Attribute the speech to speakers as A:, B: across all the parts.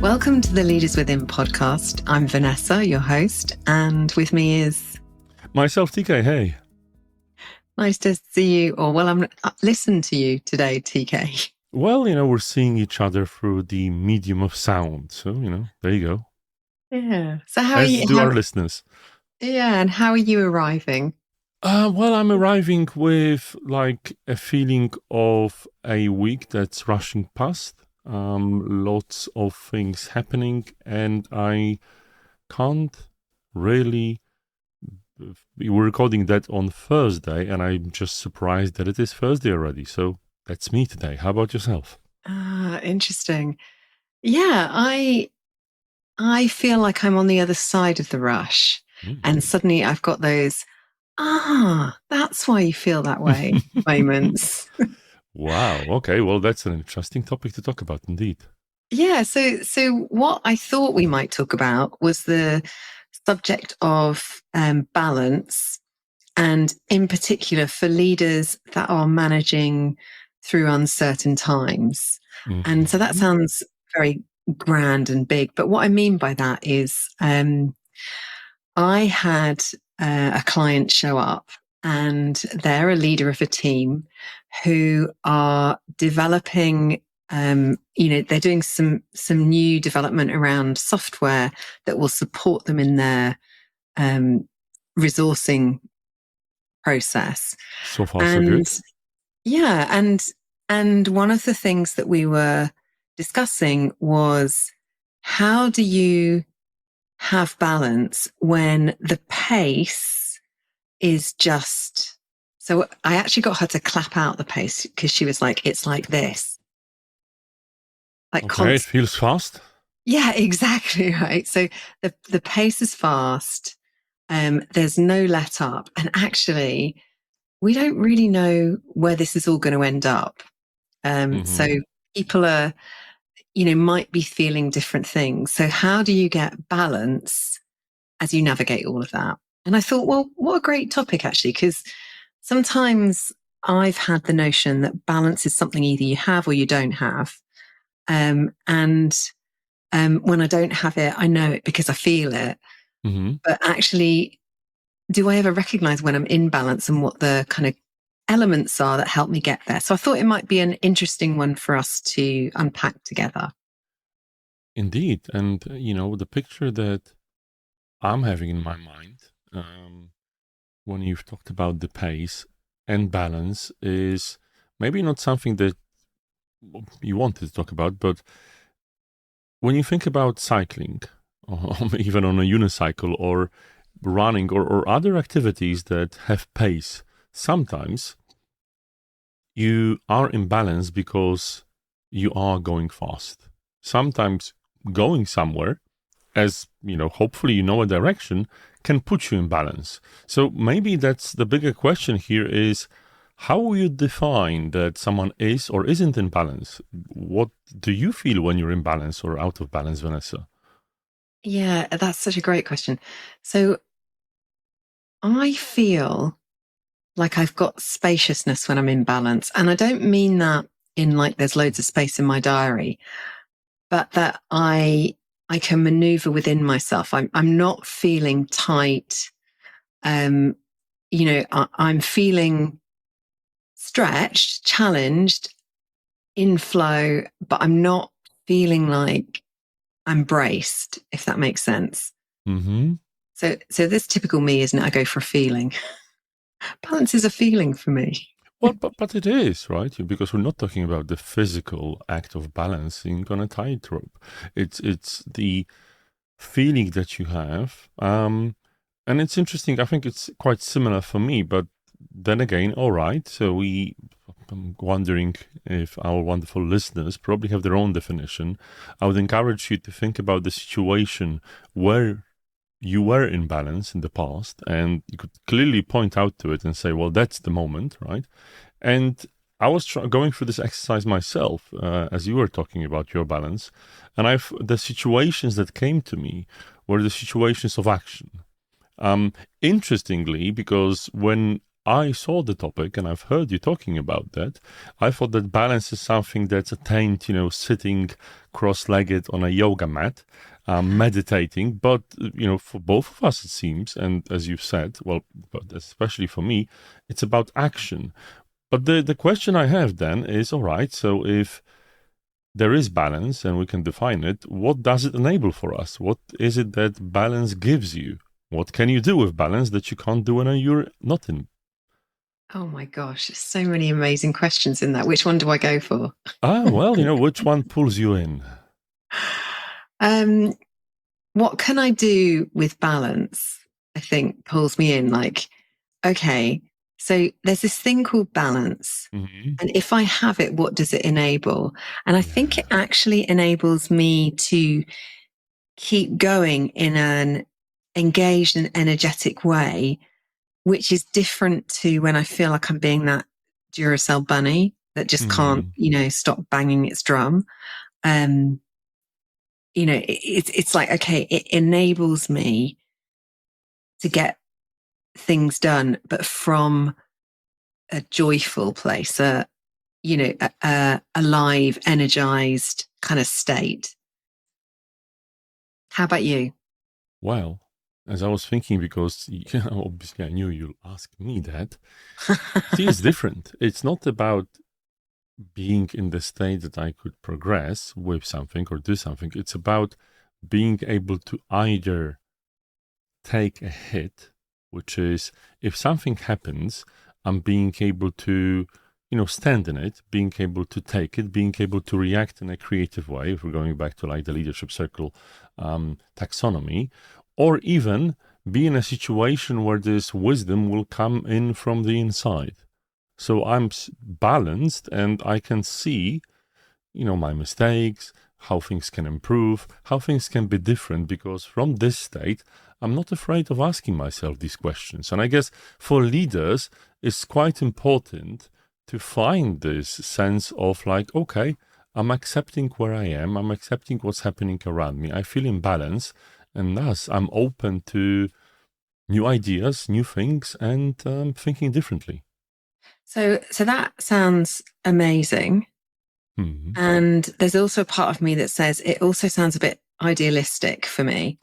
A: Welcome to the Leaders Within podcast. I'm Vanessa, your host, and with me is...
B: Myself, TK, hey.
A: Nice to see you, I'm listen to you today, TK.
B: Well, we're seeing each other through the medium of sound. So, there you go.
A: Yeah. So how
B: As
A: are you?
B: do our listeners.
A: Yeah, and how are you arriving?
B: Well, I'm arriving with like a feeling of a week that's rushing past. Lots of things happening, and I can't really... We're recording that on Thursday, and I'm just surprised that it is Thursday already. So that's me today. How about yourself?
A: Interesting. Yeah, I feel like I'm on the other side of the rush, and suddenly I've got those, that's why you feel that way moments.
B: Wow. Okay. Well, that's an interesting topic to talk about indeed.
A: Yeah. So what I thought we might talk about was the subject of balance, and in particular for leaders that are managing through uncertain times.
B: Mm-hmm.
A: And so that sounds very grand and big. But what I mean by that is I had a client show up, and they're a leader of a team who are developing, they're doing some new development around software that will support them in their resourcing process.
B: So far, so good.
A: Yeah, and one of the things that we were discussing was, how do you have balance when the pace is just... So I actually got her to clap out the pace, because she was like, it's like this. Like
B: okay, it feels fast.
A: Yeah, exactly right. So the pace is fast. There's no let up. And actually, we don't really know where this is all going to end up. So people are, might be feeling different things. So how do you get balance as you navigate all of that? And I thought, well, what a great topic, actually, because sometimes I've had the notion that balance is something either you have or you don't have. And when I don't have it, I know it because I feel it. But actually, do I ever recognize when I'm in balance and what the kind of elements are that help me get there? So I thought it might be an interesting one for us to unpack together.
B: Indeed. And, the picture that I'm having in my mind, when you've talked about the pace and balance, is maybe not something that you wanted to talk about, but when you think about cycling, or even on a unicycle, or running, or other activities that have pace, sometimes you are in balance because you are going fast. Sometimes going somewhere, as hopefully a direction, can put you in balance. So maybe that's the bigger question here, is how will you define that someone is or isn't in balance? What do you feel when you're in balance or out of balance, Vanessa?
A: Yeah, that's such a great question. So I feel like I've got spaciousness when I'm in balance. And I don't mean that in like there's loads of space in my diary, but that I can maneuver within myself. I'm not feeling tight. I'm feeling stretched, challenged, in flow, but I'm not feeling like I'm braced, if that makes sense. So this typical me, isn't it? I go for a feeling. Balance is a feeling for me.
B: Well, but it is, right? Because we're not talking about the physical act of balancing on a tightrope. It's the feeling that you have. And it's interesting. I think it's quite similar for me, but then again, all right. So I'm wondering if our wonderful listeners probably have their own definition. I would encourage you to think about the situation where you were in balance in the past, and you could clearly point out to it and say, well, that's the moment, right? And I was going through this exercise myself, as you were talking about your balance, and the situations that came to me were the situations of action. Interestingly, because when I saw the topic and I've heard you talking about that, I thought that balance is something that's attained, sitting cross-legged on a yoga mat, meditating. But, for both of us, it seems, and as you've said, well, but especially for me, it's about action. But the question I have then is, all right, so if there is balance and we can define it, what does it enable for us? What is it that balance gives you? What can you do with balance that you can't do when you're not in?
A: Oh my gosh, so many amazing questions in that. Which one do I go for?
B: Well, which one pulls you in?
A: What can I do with balance? I think pulls me in. Like, okay, so there's this thing called balance.
B: Mm-hmm.
A: And if I have it, what does it enable? And I think it actually enables me to keep going in an engaged and energetic way, which is different to when I feel like I'm being that Duracell bunny that just can't, stop banging its drum. It's like, okay, it enables me to get things done, but from a joyful place, a alive, energized kind of state. How about you?
B: Well, as I was thinking, because obviously I knew you'll ask me that. See, it's different. It's not about being in the state that I could progress with something or do something. It's about being able to either take a hit, which is if something happens, I'm being able to, stand in it, being able to take it, being able to react in a creative way, if we're going back to like the leadership circle taxonomy, or even be in a situation where this wisdom will come in from the inside. So I'm balanced and I can see, my mistakes, how things can improve, how things can be different, because from this state, I'm not afraid of asking myself these questions. And I guess for leaders, it's quite important to find this sense of like, okay, I'm accepting where I am. I'm accepting what's happening around me. I feel in balance. And thus, I'm open to new ideas, new things, and thinking differently.
A: So that sounds amazing.
B: Mm-hmm.
A: And there's also a part of me that says it also sounds a bit idealistic for me.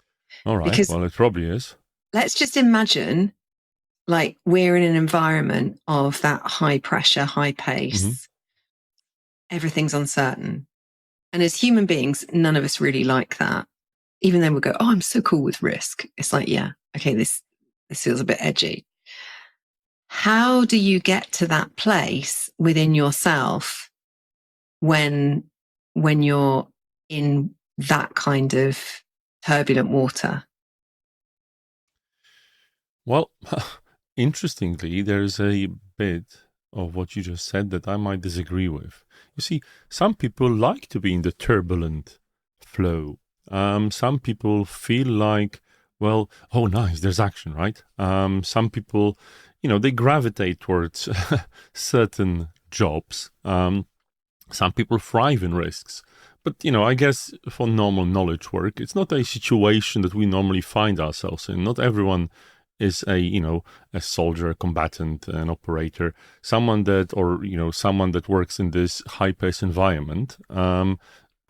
B: All right.
A: Because
B: well, it probably is.
A: Let's just imagine like we're in an environment of that high pressure, high pace. Mm-hmm. Everything's uncertain. And as human beings, none of us really like that. Even though we go, oh, I'm so cool with risk. It's like, yeah, okay, this feels a bit edgy. How do you get to that place within yourself when you're in that kind of turbulent water?
B: Well, interestingly, there's a bit of what you just said that I might disagree with. You see, some people like to be in the turbulent flow. Some people feel like, well, oh, nice, there's action, right? Some people, they gravitate towards certain jobs. Some people thrive in risks. But, I guess for normal knowledge work, it's not a situation that we normally find ourselves in. Not everyone is a soldier, a combatant, an operator, someone that works in this high-paced environment.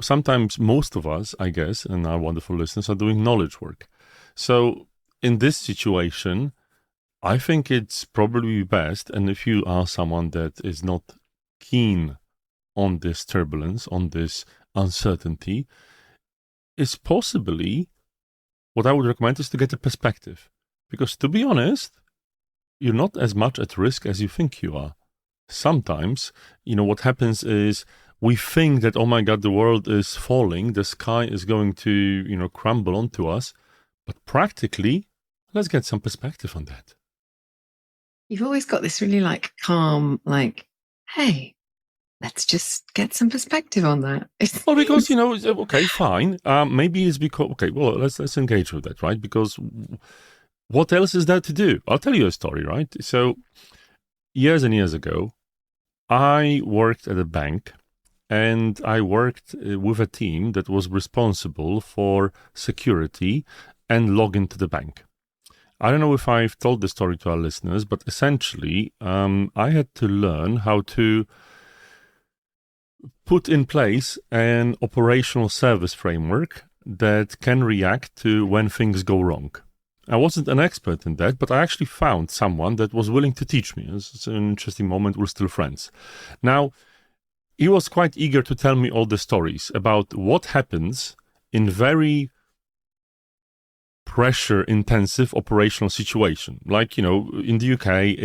B: Sometimes most of us, I guess, and our wonderful listeners are doing knowledge work. So in this situation, I think it's probably best, and if you are someone that is not keen on this turbulence, on this uncertainty, is possibly what I would recommend is to get a perspective. Because to be honest, you're not as much at risk as you think you are. Sometimes, what happens is we think that, oh my God, the world is falling, the sky is going to, crumble onto us. But practically, let's get some perspective on that.
A: You've always got this really like calm, like, hey, let's just get some perspective on that.
B: Well, because, okay, fine. Maybe it's because, okay, well, let's engage with that, right? Because what else is there to do? I'll tell you a story, right? So years and years ago, I worked at a bank and I worked with a team that was responsible for security and login to the bank. I don't know if I've told this story to our listeners, but essentially, I had to learn how to put in place an operational service framework that can react to when things go wrong. I wasn't an expert in that, but I actually found someone that was willing to teach me. It's an interesting moment. We're still friends. Now, he was quite eager to tell me all the stories about what happens in very pressure-intensive operational situation. Like, in the UK,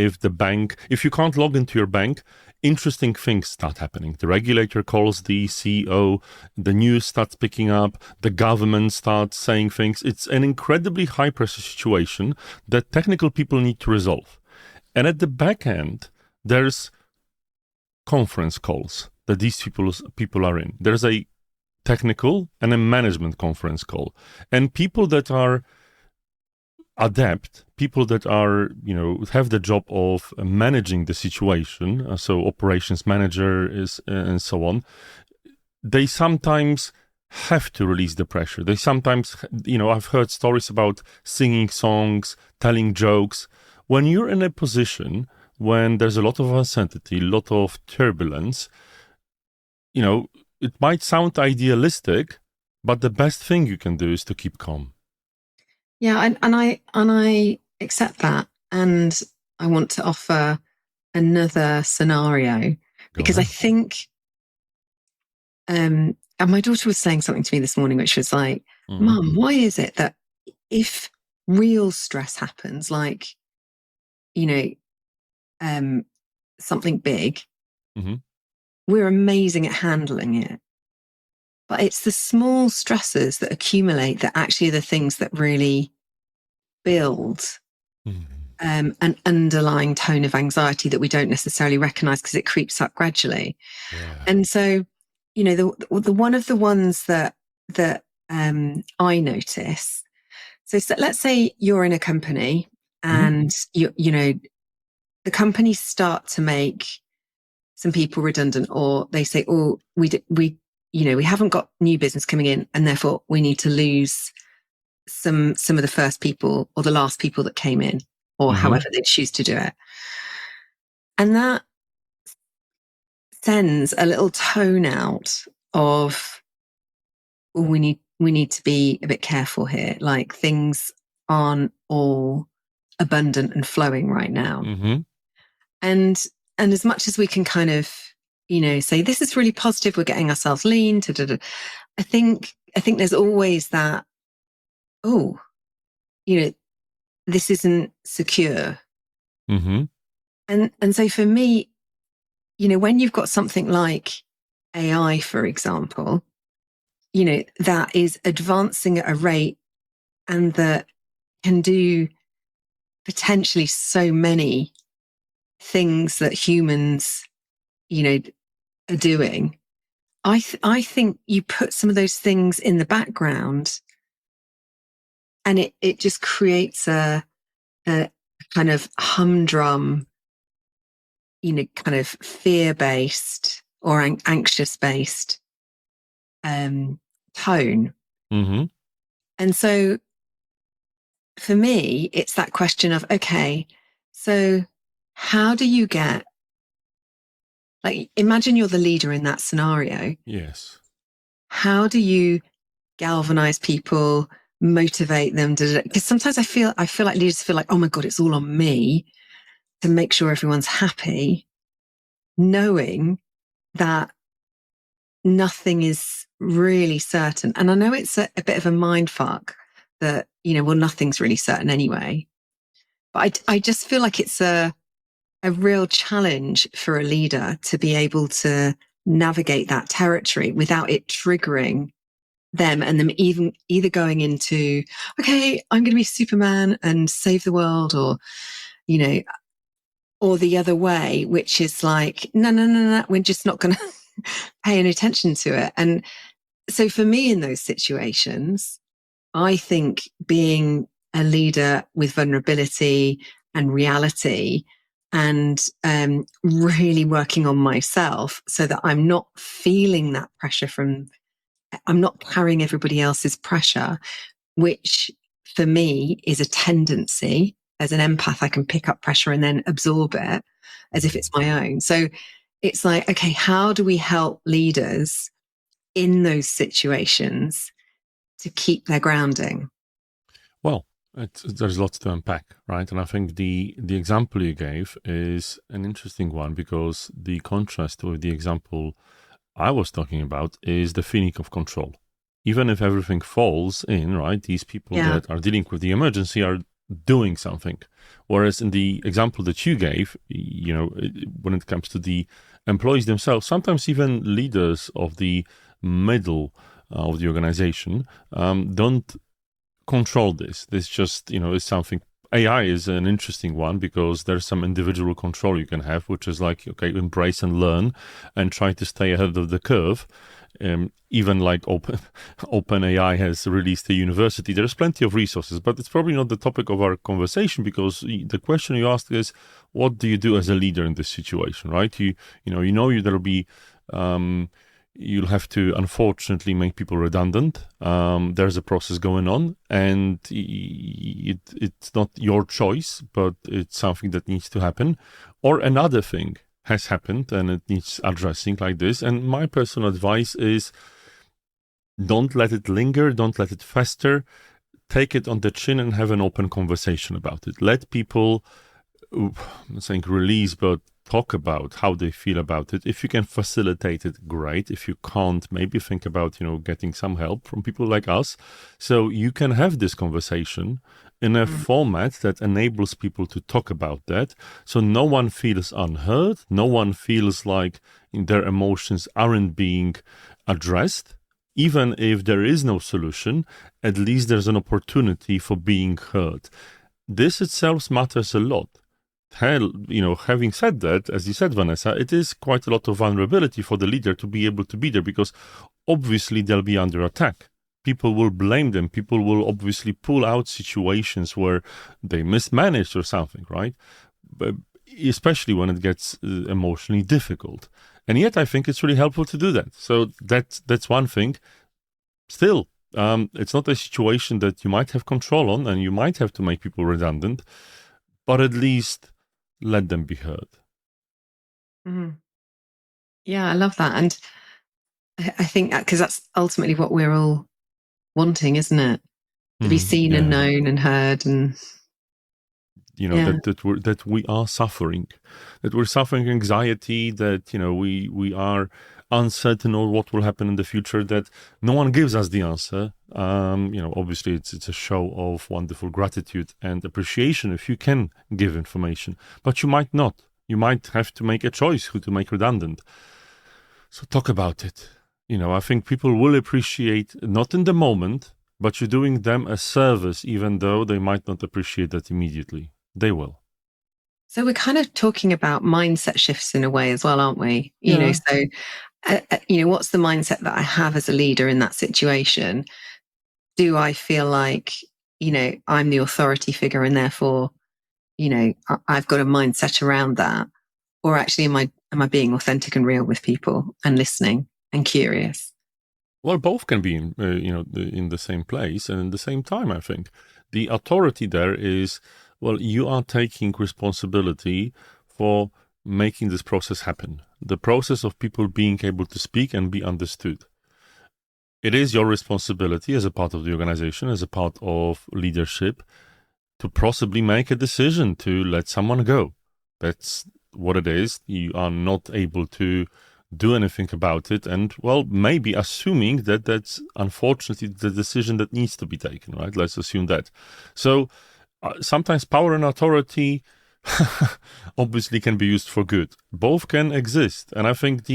B: if you can't log into your bank, interesting things start happening. The regulator calls the CEO, the news starts picking up, the government starts saying things. It's an incredibly high-pressure situation that technical people need to resolve. And at the back end, there's conference calls that these people are in. There's a technical and a management conference call. And people that are adept, people that are, have the job of managing the situation, so operations manager is, and so on, they sometimes have to release the pressure. They sometimes, I've heard stories about singing songs, telling jokes. When you're in a position when there's a lot of uncertainty, a lot of turbulence, it might sound idealistic, but the best thing you can do is to keep calm.
A: Yeah, and I accept that, and I want to offer another scenario because I think, and my daughter was saying something to me this morning, which was like, Mum, why is it that if real stress happens, like, something big, we're amazing at handling it. But it's the small stresses that accumulate that actually are the things that really build an underlying tone of anxiety that we don't necessarily recognize because it creeps up gradually. Yeah. And so, the one of the ones that I notice. So let's say you're in a company and the companies start to make some people redundant, or they say, "Oh, we haven't got new business coming in, and therefore we need to lose some of the first people or the last people that came in, or however they choose to do it." And that sends a little tone out of, "Oh, we need to be a bit careful here. Like, things aren't all abundant and flowing right now." And as much as we can kind of, say, this is really positive, we're getting ourselves lean, I think there's always that, this isn't secure. And so for me, when you've got something like AI, for example, that is advancing at a rate and that can do potentially so many things that humans, are doing. I think you put some of those things in the background and it just creates a kind of humdrum, kind of fear-based or anxious-based tone. And so for me, it's that question of, okay, so how do you get, like, imagine you're the leader in that scenario.
B: Yes.
A: How do you galvanize people, motivate them? Because sometimes I feel like leaders feel like, oh my God, it's all on me to make sure everyone's happy, knowing that nothing is really certain. And I know it's a bit of a mind fuck that, nothing's really certain anyway. But I just feel like it's a real challenge for a leader to be able to navigate that territory without it triggering them and them either going into, okay, I'm going to be Superman and save the world, or, or the other way, which is like, no, we're just not going to pay any attention to it. And so for me in those situations, I think being a leader with vulnerability and reality and really working on myself so that I'm not feeling that pressure I'm not carrying everybody else's pressure, which for me is a tendency. As an empath, I can pick up pressure and then absorb it as if it's my own. So it's like, okay, how do we help leaders in those situations to keep their grounding?
B: Well, there's lots to unpack, right? And I think the example you gave is an interesting one because the contrast with the example I was talking about is the feeling of control. Even if everything falls in, right, these people
A: Yeah.
B: that are dealing with the emergency are doing something. Whereas in the example that you gave, when it comes to the employees themselves, sometimes even leaders of the middle of the organization don't control this. This just, is something. AI is an interesting one because there's some individual control you can have, which is like, okay, embrace and learn and try to stay ahead of the curve. Even like OpenAI has released a university. There's plenty of resources, but it's probably not the topic of our conversation because the question you asked is, what do you do as a leader in this situation, right? There'll be you'll have to unfortunately make people redundant. There's a process going on, and it's not your choice, but it's something that needs to happen. Or another thing has happened and it needs addressing like this. And my personal advice is don't let it linger, don't let it fester. Take it on the chin and have an open conversation about it. Let people, I'm not saying release, but talk about how they feel about it. If you can facilitate it, great. If you can't, maybe think about, getting some help from people like us. So you can have this conversation in a format that enables people to talk about that. So no one feels unheard. No one feels like their emotions aren't being addressed. Even if there is no solution, at least there's an opportunity for being heard. This itself matters a lot. Having said that, as you said, Vanessa, it is quite a lot of vulnerability for the leader to be able to be there because obviously they'll be under attack. People will blame them. People will obviously pull out situations where they mismanaged or something, right? But especially when it gets emotionally difficult. And yet I think it's really helpful to do that. So that's one thing. Still, it's not a situation that you might have control on and you might have to make people redundant, but at least let them be heard.
A: Mm. Yeah, I love that. And I think because that's ultimately what we're all wanting, isn't it? To be seen and known and heard. And
B: that we are suffering, that we're suffering anxiety, that we are uncertain of what will happen in the future, that no one gives us the answer. Obviously it's a show of wonderful gratitude and appreciation if you can give information, but you might not. You might have to make a choice who to make redundant. So talk about it. I think people will appreciate, not in the moment, but you're doing them a service, even though they might not appreciate that immediately. They will.
A: So we're kind of talking about mindset shifts in a way as well, aren't we? So what's the mindset that I have as a leader in that situation? Do I feel like, I'm the authority figure and therefore, I've got a mindset around that? Or actually, am I being authentic and real with people and listening and curious?
B: Well, both can be in the same place and in the same time, I think. The authority there is, well, you are taking responsibility for making this process happen. The process of people being able to speak and be understood. It is your responsibility as a part of the organization, as a part of leadership, to possibly make a decision to let someone go. That's what it is. You are not able to do anything about it. And, well, maybe assuming that that's unfortunately the decision that needs to be taken, right? Let's assume that. So sometimes power and authority obviously can be used for good. Both can exist. And I think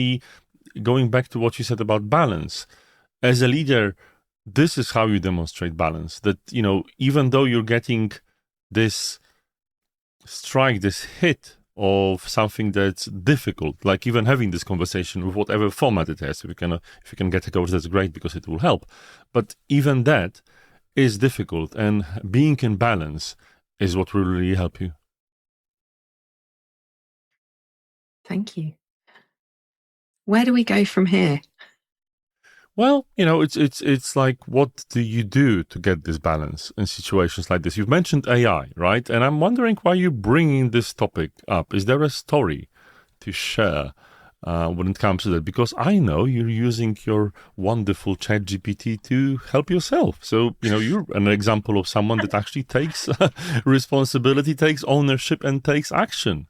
B: going back to what you said about balance, as a leader, this is how you demonstrate balance. That, even though you're getting this strike, this hit of something that's difficult, like even having this conversation with whatever format it has. If you can get a coach, that's great because it will help. But even that is difficult, and being in balance is what will really help you.
A: Thank you. Where do we go from here?
B: Well, it's like, what do you do to get this balance in situations like this? You've mentioned AI, right? And I'm wondering why you're bringing this topic up. Is there a story to share when it comes to that? Because I know you're using your wonderful ChatGPT to help yourself. So, you're an example of someone that actually takes responsibility, takes ownership, and takes action.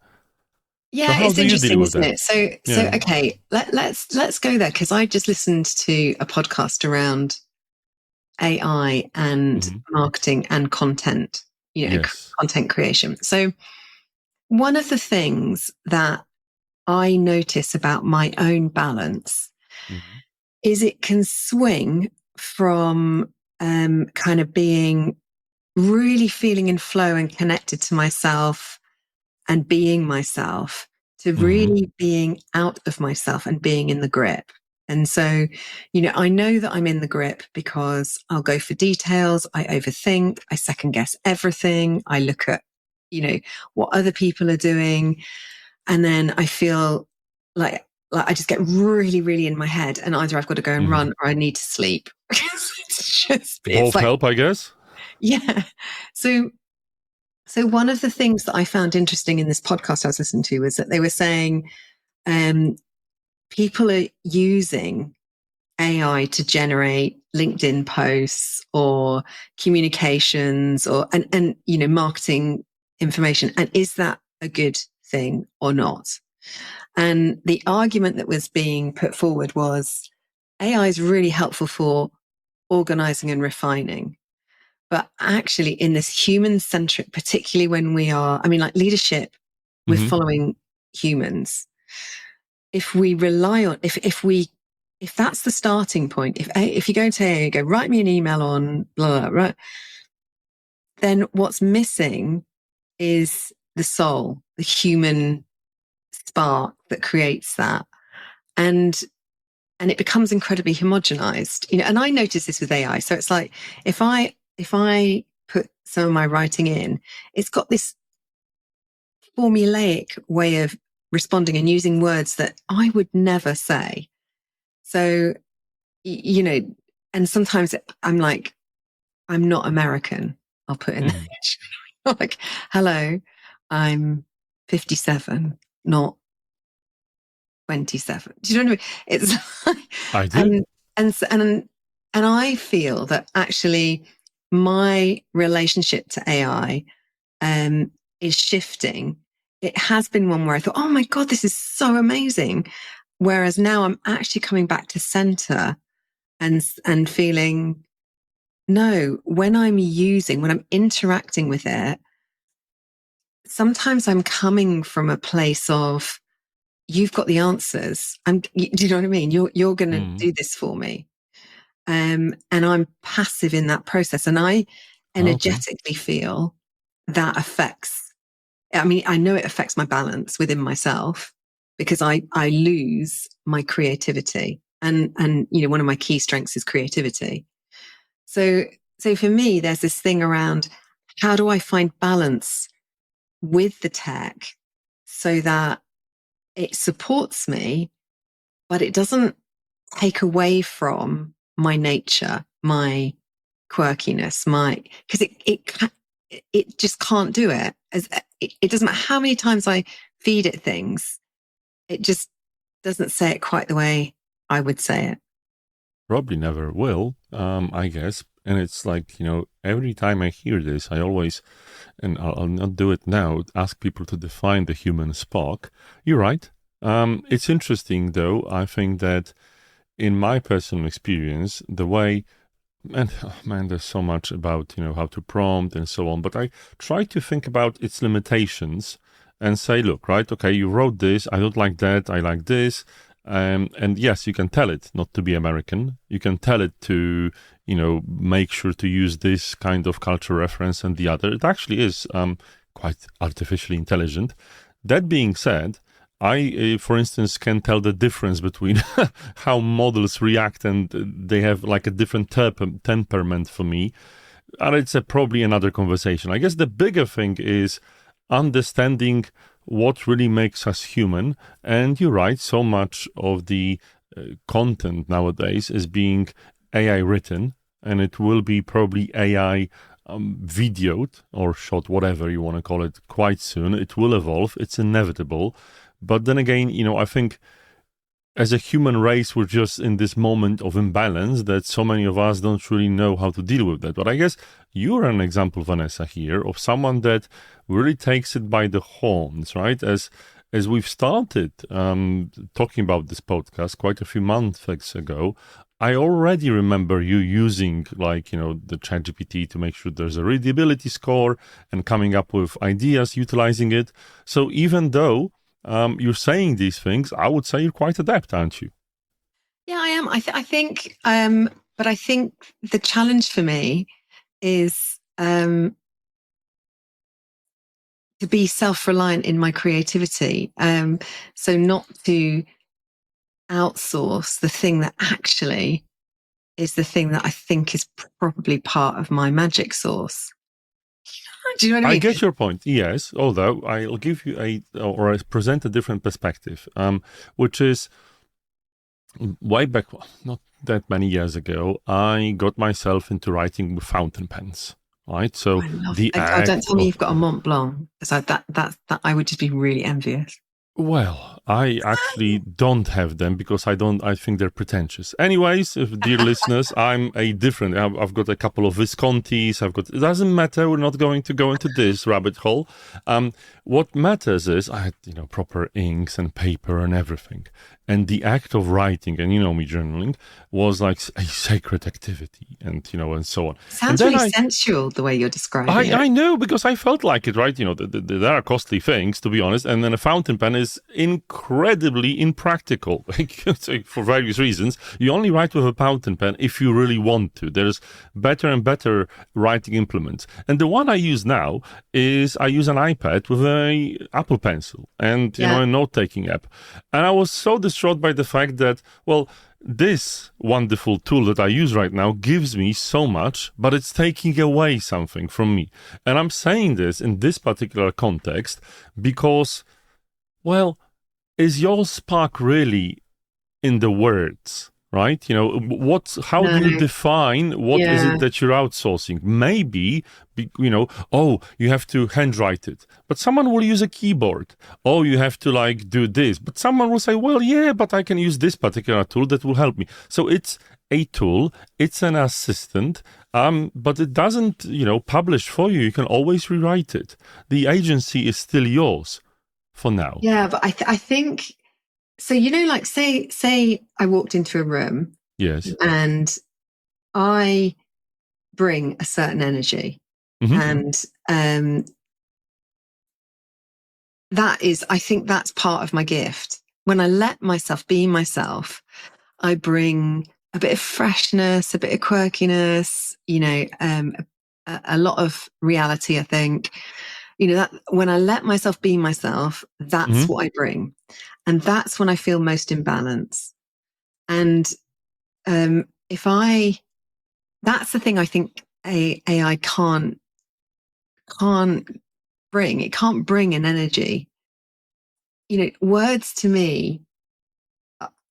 B: So
A: Yeah,
B: how
A: it's
B: do you deal
A: interesting,
B: with
A: isn't
B: that?
A: it? So
B: Yeah.
A: okay, let's go there because I just listened to a podcast around AI and
B: Hmm.
A: marketing and content,
B: Yes.
A: content creation. So one of the things that I notice about my own balance
B: Hmm.
A: is it can swing from kind of being really feeling in flow and connected to myself and being myself to
B: Hmm.
A: really being out of myself and being in the grip. And so, I know that I'm in the grip because I'll go for details. I overthink. I second guess everything. I look at, what other people are doing. And then I feel like I just get really, really in my head and either I've got to go and
B: Hmm.
A: run or I need to sleep. It's
B: Both
A: like,
B: help, I guess.
A: yeah. So one of the things that I found interesting in this podcast I was listening to was that they were saying um, people are using AI to generate LinkedIn posts or communications or and marketing information. And is that a good thing or not? And the argument that was being put forward was AI is really helpful for organizing and refining. But actually, in this human centric, particularly when like leadership, we're
B: Hmm.
A: following humans. If we rely on, if that's the starting point, if you go to AI, you go, write me an email on blah, blah, blah, then what's missing is the soul, the human spark that creates that. And it becomes incredibly homogenized, and I notice this with AI. So it's like, if I put some of my writing in, it's got this formulaic way of responding and using words that I would never say. So, and sometimes I'm like, I'm not American. I'll put in
B: Hmm.
A: like, hello, I'm 57, not 27. Do you know what I mean? It's like,
B: I do.
A: and I feel that actually my relationship to AI is shifting. It has been one where I thought, oh my God, this is so amazing. Whereas now I'm actually coming back to center and feeling, no, when I'm interacting with it, sometimes I'm coming from a place of, you've got the answers. Do you know what I mean? You're going to
B: Hmm.
A: do this for me. And I'm passive in that process. And I
B: Okay.
A: energetically feel that I know it affects my balance within myself because I lose my creativity. And one of my key strengths is creativity. So, so for me, there's this thing around, how do I find balance with the tech so that it supports me, but it doesn't take away from my nature, my quirkiness, because it just can't do it. It doesn't matter how many times I feed it things, it just doesn't say it quite the way I would say it.
B: Probably never will, I guess. And it's like, every time I hear this, I always, and I'll not do it now, ask people to define the human spark. You're right. It's interesting, though. I think that in my personal experience, the way, and oh man, there's so much about, how to prompt and so on, but I try to think about its limitations and say, look, right, okay, you wrote this, I don't like that, I like this. And yes, you can tell it not to be American. You can tell it to, make sure to use this kind of cultural reference and the other. It actually is quite artificially intelligent. That being said, I, for instance, can tell the difference between how models react, and they have like a different temperament for me. And it's probably another conversation. I guess the bigger thing is understanding what really makes us human. And you're right, so much of the content nowadays is being AI written, and it will be probably AI videoed or shot, whatever you want to call it, quite soon. It will evolve. It's inevitable. But then again, I think as a human race, we're just in this moment of imbalance that so many of us don't really know how to deal with that. But I guess you're an example, Vanessa, here of someone that really takes it by the horns, right? As we've started talking about this podcast quite a few months ago, I already remember you using the ChatGPT to make sure there's a readability score and coming up with ideas, utilizing it. So even though you're saying these things, I would say you're quite adept, aren't you?
A: Yeah, I am. I think, but I think the challenge for me is to be self-reliant in my creativity. So not to outsource the thing that actually is the thing that I think is probably part of my magic sauce. Do you know what I mean?
B: I get your point, yes, although I'll give you I present a different perspective, which is way back, not that many years ago, I got myself into writing with fountain pens. Right, so
A: don't tell me you've got a Mont Blanc. So that I would just be really envious.
B: Well, I actually don't have them because I think they're pretentious. Anyways, dear listeners, I've got a couple of Viscontis. It doesn't matter. We're not going to go into this rabbit hole. What matters is I had, proper inks and paper and everything. And the act of writing, and me journaling, was like a sacred activity, and so on.
A: Sounds really sensual the way you're describing it.
B: I know, because I felt like it, right? There are costly things, to be honest, and then a fountain pen is incredibly impractical for various reasons. You only write with a fountain pen if you really want to. There's better and better writing implements, and the one I use now is I use an iPad with a Apple Pencil and a note-taking app, and I was so distraught by the fact that, well, this wonderful tool that I use right now gives me so much, but it's taking away something from me. And I'm saying this in this particular context because, well, is your spark really in the words? Right? How do you define what is it that you're outsourcing? Maybe, you have to handwrite it, but someone will use a keyboard. Oh, you have to do this, but someone will say, well, yeah, but I can use this particular tool that will help me. So it's a tool, it's an assistant, but it doesn't, publish for you. You can always rewrite it. The agency is still yours for now.
A: Yeah, but I think... So, say I walked into a room.
B: Yes.
A: And I bring a certain energy. Mm-hmm. And I think that's part of my gift. When I let myself be myself, I bring a bit of freshness, a bit of quirkiness, a lot of reality, I think. That when I let myself be myself, that's what I bring. And that's when I feel most in balance. And that's the thing I think AI can't bring. It can't bring an energy. Words to me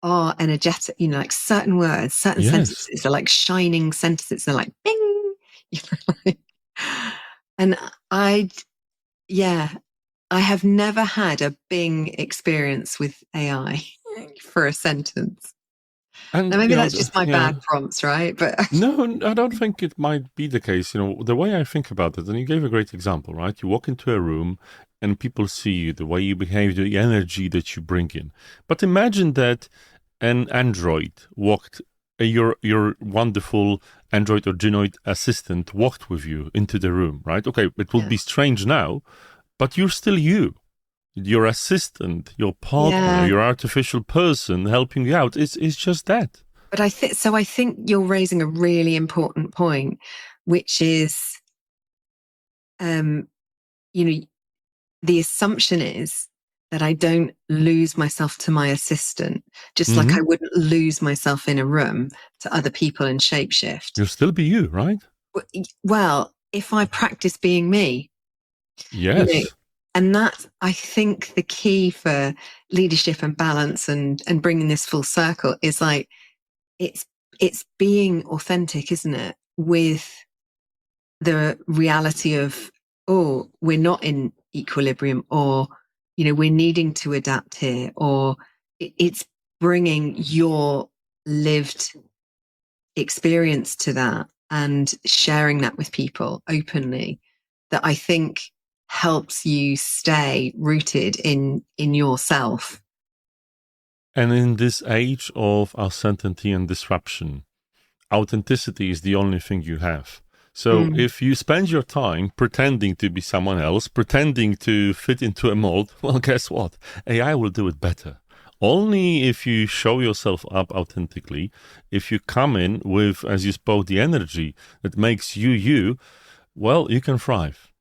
A: are energetic, like certain words, certain sentences are like shining sentences. They're like, bing. And I have never had a Bing experience with AI for a sentence. And now maybe that's just my bad prompts, right? But
B: no, I don't think it might be the case. The way I think about it, and you gave a great example, right? You walk into a room and people see you, the way you behave, the energy that you bring in. But imagine that an android your wonderful Android or Genoid assistant walked with you into the room, right? Okay, it will be strange now, but you're still you. Your assistant, your partner, your artificial person helping you out. It's just that.
A: But I think you're raising a really important point, which is, the assumption is that I don't lose myself to my assistant, just like I wouldn't lose myself in a room to other people and shapeshift.
B: You'll still be you, right?
A: Well, if I practice being me.
B: Yes.
A: And that's, I think, the key for leadership and balance and bringing this full circle is like, it's being authentic, isn't it? With the reality of, oh, we're not in equilibrium, or, you know, we're needing to adapt here, or it's bringing your lived experience to that and sharing that with people openly, that I think helps you stay rooted in yourself.
B: And in this age of uncertainty and disruption, authenticity is the only thing you have. So if you spend your time pretending to be someone else, pretending to fit into a mold, well, guess what? AI will do it better. Only if you show yourself up authentically, if you come in with, as you spoke, the energy that makes you you, well, you can thrive.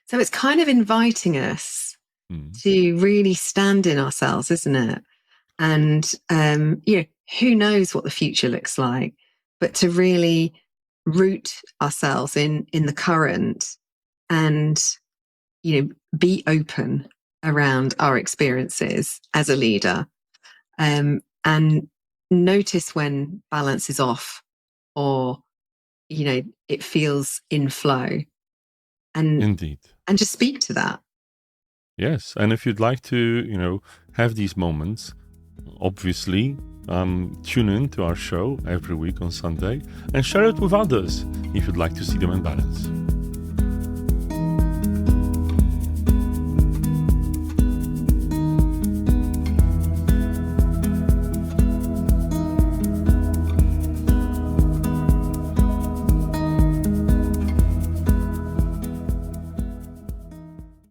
A: So it's kind of inviting us to really stand in ourselves, isn't it? And, you know, who knows what the future looks like, but to really root ourselves in the current and, you know, be open around our experiences as a leader, and notice when balance is off, or, you know, it feels in flow, and
B: Indeed.
A: just speak to that.
B: Yes. And if you'd like to, have these moments, obviously, tune in to our show every week on Sunday and share it with others if you'd like to see them in balance.